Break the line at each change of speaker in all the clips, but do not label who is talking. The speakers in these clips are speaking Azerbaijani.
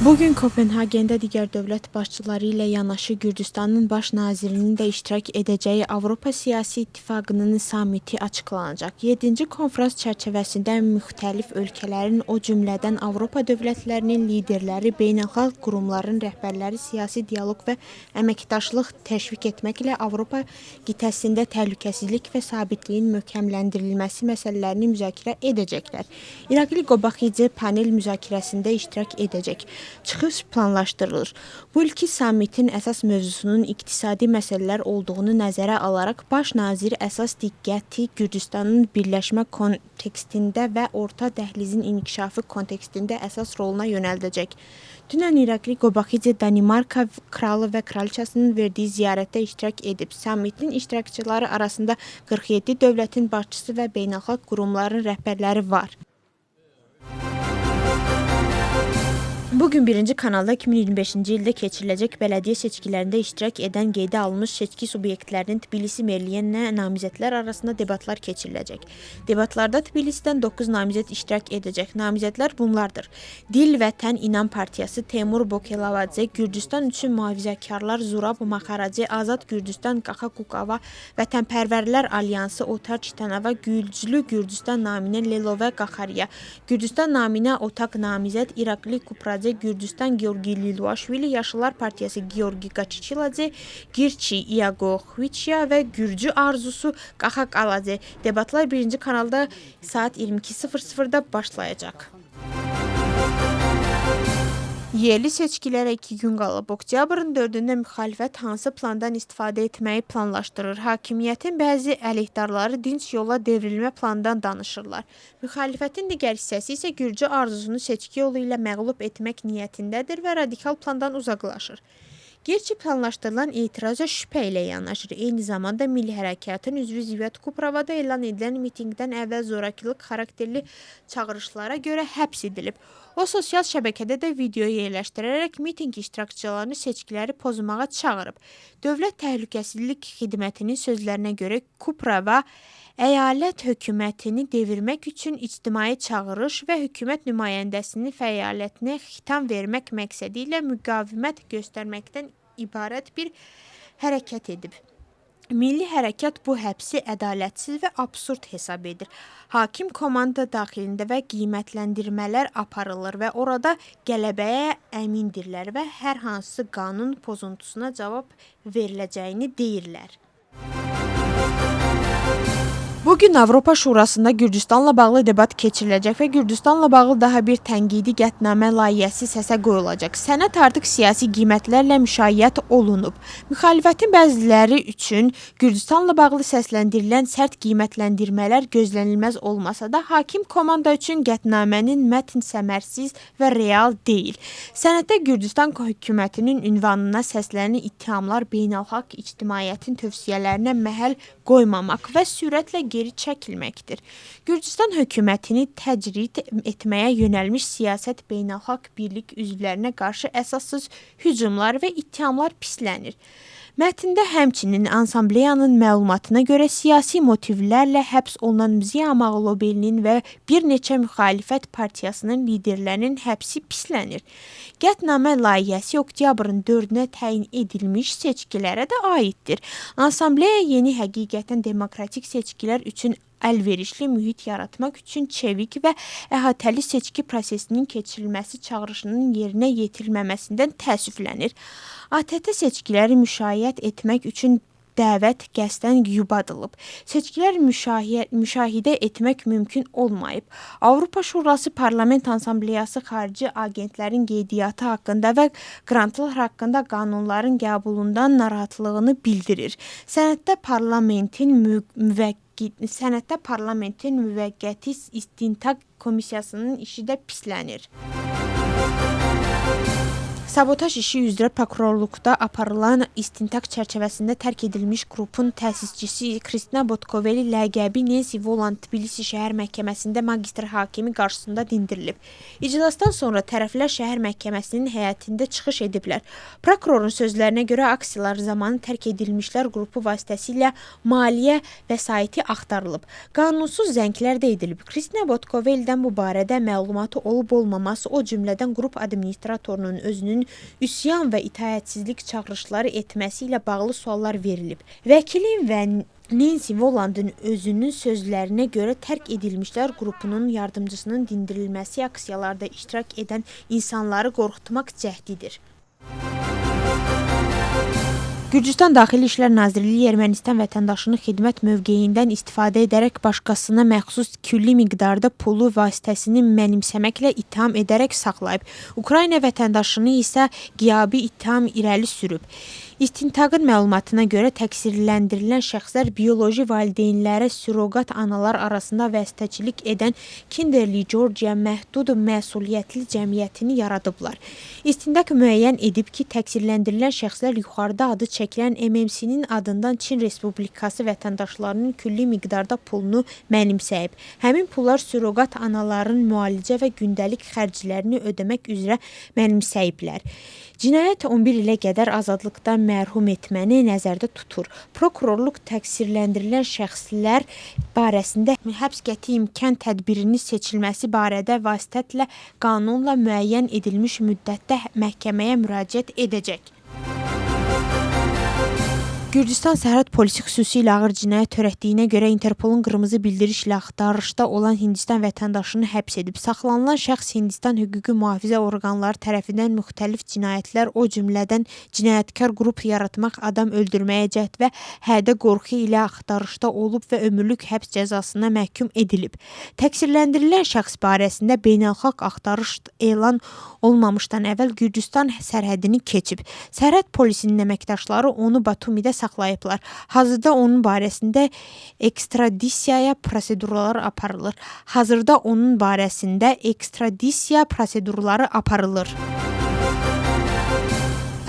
Bugün Kopenhagendə digər dövlət başçıları ilə yanaşı Gürcüstanın baş nazirinin də iştirak edəcəyi Avropa Siyasi İttifaqının samiti açıqlanacaq. 7-ci konfrans çərçivəsində müxtəlif ölkələrin, o cümlədən Avropa dövlətlərinin liderləri, beynəlxalq qurumların rəhbərləri siyasi dialoq və əməkdaşlıq təşviq etməklə Avropa qitəsində təhlükəsizlik və sabitliyin möhkəmləndirilməsi məsələlərini müzakirə edəcəklər. İrakli Qobaxidze panel müzakirəsində iştirak edəcək. Çıxış planlaşdırılır. Bu ilki sammitin əsas mövzusunun iqtisadi məsələlər olduğunu nəzərə alaraq baş nazir əsas diqqəti Gürcüstanın birləşmə kontekstində və orta dəhlizin inkişafı kontekstində əsas roluna yönəldəcək. Dünən İrakli Qobaxidze Danimarka kralı və kraliçasının verdiyi ziyarətdə iştirak edib. Sammitin iştirakçıları arasında 47 dövlətin başçısı və beynəlxalq qurumların rəhbərləri var. Bugün 1-ci kanalda 2025-ci ildə keçiriləcək bələdiyyə seçkilərində iştirak edən qeydə alınmış seçki subyektlərinin Tbilisi merliyinə namizədlər arasında debatlar keçiriləcək. Debatlarda Tbilisidən 9 namizəd iştirak edəcək. Namizədlər bunlardır: Dil, Vətən, İnam Partiyası, Teymur Bokelavadze, Gürcüstan üçün mühafizəkarlar Zurab Maxaraci, Azad Gürcüstan, Qaxa Qukava, Vətənpərvərlər Alyansı, Otar Çitanava, Güclü Gürcüstan naminə Lelova Qaxariya, Gürcüstan naminə Otak namizəd İrakli Kupradze, Gürcüstan Georgi Liluaşvili, Yaşlılar Partiyası Georgi Qaçiçiladze, Girçi İagoxviçya və Gürcü Arzusu Qaxaq Aladze. Debatlar 1-ci kanalda saat 22:00-da başlayacaq. Yerli seçkilərə 2 gün qalıb. Oktyabrın 4-də müxalifət hansı plandan istifadə etməyi planlaşdırır? Hakimiyyətin bəzi əleyhdarları dinc yola devrilmə plandan danışırlar. Müxalifətin digər hissəsi isə Gürcü arzusunu seçki yolu ilə məğlub etmək niyyətindədir və radikal plandan uzaqlaşır. Gerçi planlaşdırılan etiraza şübhə ilə yanaşır. Eyni zamanda Milli Hərəkatın üzvü Zivət Kupravada elan edilən mitinqdən əvvəl zorakılıq xarakterli çağırışlara görə həbs edilib. O, sosial şəbəkədə də video yerləşdirərək mitinq iştirakçılarını seçkiləri pozmağa çağırıb. Dövlət Təhlükəsizlik Xidmətinin sözlərinə görə Kuprava əyalət hökumətini devirmək üçün ictimai çağırış və hökumət nümayəndəsinin fəaliyyətinə xitam vermək məqsədi ilə müqavimət göstərməkdən ibarət bir hərəkət edib. Milli Hərəkat bu həbsi ədalətsiz və absurd hesab edir. Hakim komanda daxilində və qiymətləndirmələr aparılır və orada qələbəyə əmindirlər və hər hansı qanun pozuntusuna cavab veriləcəyini deyirlər. Bugün Avropa Şurasında Gürcüstanla bağlı debat keçiriləcək və Gürcüstanla bağlı daha bir tənqidi qətnamə layihəsi səsə qoyulacaq. Sənəd artıq siyasi qiymətlərlə müşayiət olunub. Müxalifətin bəziləri üçün Gürcüstanla bağlı səsləndirilən sərt qiymətləndirmələr gözlənilməz olmasa da, hakim komanda üçün qətnamənin mətn səmərsiz və real deyil. Sənəddə Gürcüstan hökumətinin ünvanına səslənən ittihamlar beynəlxalq ictimaiyyətin tövsiyələrinə məhəl qoymamaq və sürətlə geri çəkilməkdir. Gürcüstan hökumətini təcrid etməyə yönəlmiş siyasət beynəlxalq birlik üzvlərinə qarşı əsassız hücumlar və ittihamlar pislənir. Mətndə həmçinin Ansambleyanın məlumatına görə siyasi motivlərlə həbs olunan Mziya Mağlubelinin və bir neçə müxalifət partiyasının liderlərinin həbsi pislənir. Qətnamə layihəsi oktyabrın 4-nə təyin edilmiş seçkilərə də aiddir. Ansambleya yeni həqiqətən demokratik seçkilər üçün əlverişli mühit yaratmaq üçün çevik və əhatəli seçki prosesinin keçirilməsi çağırışının yerinə yetirilməməsindən təəssüflənir. ATƏT seçkiləri müşayiət etmək üçün dəvət qəsdən yubadılıb. Seçkilər müşahidə etmək mümkün olmayıb. Avropa Şurası Parlament Ansambleyası xarici agentlərin qeydiyyatı haqqında və qrantlar haqqında qanunların qəbulundan narahatlığını bildirir. Sənəddə parlamentin müvəqqəti istintaq komissiyasının işi də pislənir. Sabotaj işi üzrə prokurorluqda aparılan istintaq çərçivəsində tərk edilmiş qrupun təsisçisi Kristina Botkoveli ləqəbi Nancy Voland Tbilisi şəhər məhkəməsində magistr hakimi qarşısında dindirilib. İclasdan sonra tərəflər şəhər məhkəməsinin həyətində çıxış ediblər. Prokurorun sözlərinə görə aksiyalar zamanı tərk edilmişlər qrupu vasitəsilə maliyyə vəsaiti axtarılıb. Qanunsuz zənglər də edilib. Kristina Botkovelidən bu barədə məlumatı olub-olmaması, o cümlədən qrup administratorunun özünün üsyan və itaətsizlik çağırışları etməsi ilə bağlı suallar verilib. Vəkilin və Nancy Volandın özünün sözlərinə görə tərk edilmişlər qrupunun yardımcısının dindirilməsi aksiyalarda iştirak edən insanları qorxutmaq cəhdidir. Gürcüstan Daxili İşlər Nazirliyi Ermənistan vətəndaşının xidmət mövqeyindən istifadə edərək başqasına məxsus külli miqdarda pulu vasitəsini mənimsəməklə ittiham edərək saxlayıb. Ukrayna vətəndaşını isə qiyabi ittiham irəli sürüb. İstintaqın məlumatına görə təqsirləndirilən şəxslər bioloji valideynlərə surroqat analar arasında vəsitəçilik edən Kinderli Georgia məhdud məsuliyyətli cəmiyyətini yaradıblar. İstintaq müəyyən edib ki, təqsirləndirilən şəxslər yuxarıda adı çəkilən MMC-nin adından Çin Respublikası vətəndaşlarının külli miqdarda pulunu mənimsəyib. Həmin pullar surroqat anaların müalicə və gündəlik xərclərini ödəmək üzrə mənimsəyiblər. Cinayət 11 ilə qədər azadlıqdan məhrum etməni nəzərdə tutur. Prokurorluq təqsirləndirilən şəxslər barəsində həbs qəti imkan tədbirinin seçilməsi barədə vasitətlə qanunla müəyyən edilmiş müddətdə məhkəməyə müraciət edəcək. Gürcüstan Sərhəd Polisi xüsusilə ağır cinayət törətdiyinə görə Interpolun qırmızı bildirişlə axtarışda olan Hindistan vətəndaşını həbs edib. Saxlanılan şəxs Hindistan hüquqi mühafizə orqanları tərəfindən müxtəlif cinayətlər, o cümlədən cinayətkar qrup yaratmaq, adam öldürməyə cəhd və hədə qorxu ilə axtarışda olub və ömürlük həbs cəzasına məhkum edilib. Təqsirləndirilən şəxs barəsində beynəlxalq axtarış elan olmamışdan əvvəl Gürcüstan sərhədini keçib. Sərhəd polisinin əməkdaşları onu Batumidə saxlayıblar. Hazırda onun barəsində ekstradisiya prosedurları aparılır.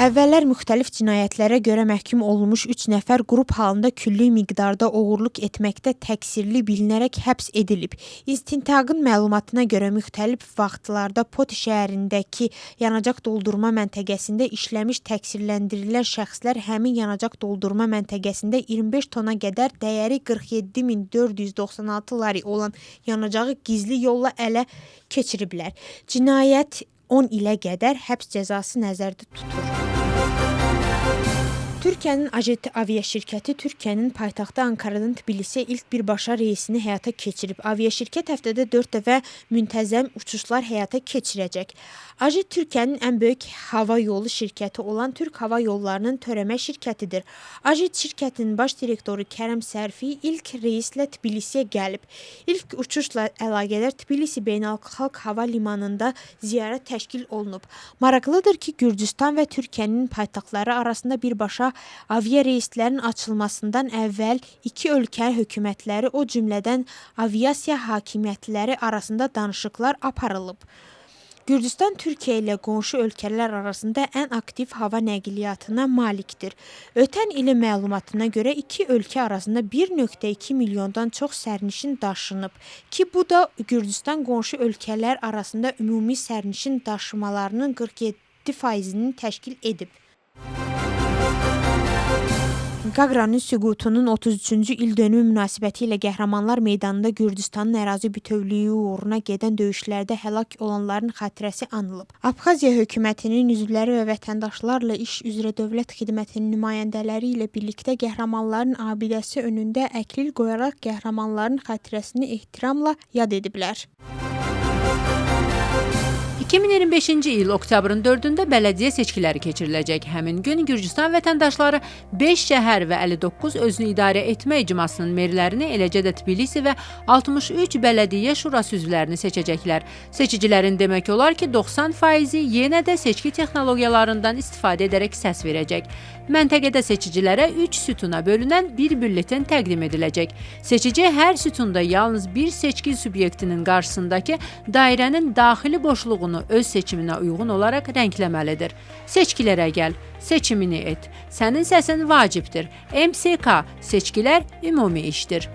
Əvvəllər müxtəlif cinayətlərə görə məhkum olunmuş 3 nəfər qrup halında külli miqdarda oğurluq etməkdə təqsirli bilinərək həbs edilib. İstintaqın məlumatına görə müxtəlif vaxtlarda Poti şəhərindəki yanacaq doldurma məntəqəsində işləmiş təqsirləndirilən şəxslər həmin yanacaq doldurma məntəqəsində 25 tona qədər dəyəri 47.496 lari olan yanacağı gizli yolla ələ keçiriblər. Cinayət 10 ilə qədər həbs cəzası nəzərdə tutur. Türkiyənin Ajet aviaşirkəti Türkiyənin paytaxtı Ankaradan Tbilisiyə ilk birbaşa reysini həyata keçirib. Aviaşirkət həftədə 4 dəfə müntəzəm uçuşlar həyata keçirəcək. Ajet Türkiyənin ən böyük hava yolu şirkəti olan Türk Hava Yollarının törəmə şirkətidir. Ajet şirkətinin baş direktoru Kərəm Sərfi ilk reyslə Tbilisiyə gəlib. İlk uçuşla əlaqədar Tbilisi Beynəlxalq Hava Limanında ziyarət təşkil olunub. Maraqlıdır ki, Gürcüstan və Türkiyənin paytaxtları arasında birbaşa avia reyslərin açılmasından əvvəl iki ölkə hökumətləri, o cümlədən aviasiya hakimiyyətləri arasında danışıqlar aparılıb. Gürcüstan Türkiyə ilə qonşu ölkələr arasında ən aktiv hava nəqliyyatına malikdir. Ötən ilin məlumatına görə iki ölkə arasında 1.2 milyondan çox sərnişin daşınıb ki, bu da Gürcüstan qonşu ölkələr arasında ümumi sərnişin daşımalarının 47%-ni təşkil edib. Qaqranın süqutunun 33-cü il dönümü münasibəti ilə Qəhrəmanlar meydanında Gürcüstanın ərazi bütövlüyü uğruna gedən döyüşlərdə həlak olanların xatirəsi anılıb. Abxaziya hökumətinin üzvləri və vətəndaşlarla iş üzrə dövlət xidmətinin nümayəndələri ilə birlikdə qəhrəmanların abidəsi önündə əklil qoyaraq qəhrəmanların xatirəsini ehtiramla yad ediblər.
2025-ci il oktyabrın 4-də bələdiyyə seçkiləri keçiriləcək. Həmin gün Gürcüstan vətəndaşları 5 şəhər və 59 özünü idarə etmə icmasının merlərini, eləcə də Tbilisi və 63 bələdiyyə şurası üzvlərini seçəcəklər. Seçicilərin demək olar ki, 90%-i yenə də seçki texnologiyalarından istifadə edərək səs verəcək. Məntəqədə seçicilərə 3 sütuna bölünən bir bülletin təqdim ediləcək. Seçici hər sütunda yalnız bir seçki subyektinin qarşısındakı dairənin daxili boşluğunu onu öz seçiminə uyğun olaraq rəngləməlidir. Seçkilərə gəl, seçimini et. Sənin səsin vacibdir. MSK seçkilər ümumi işdir.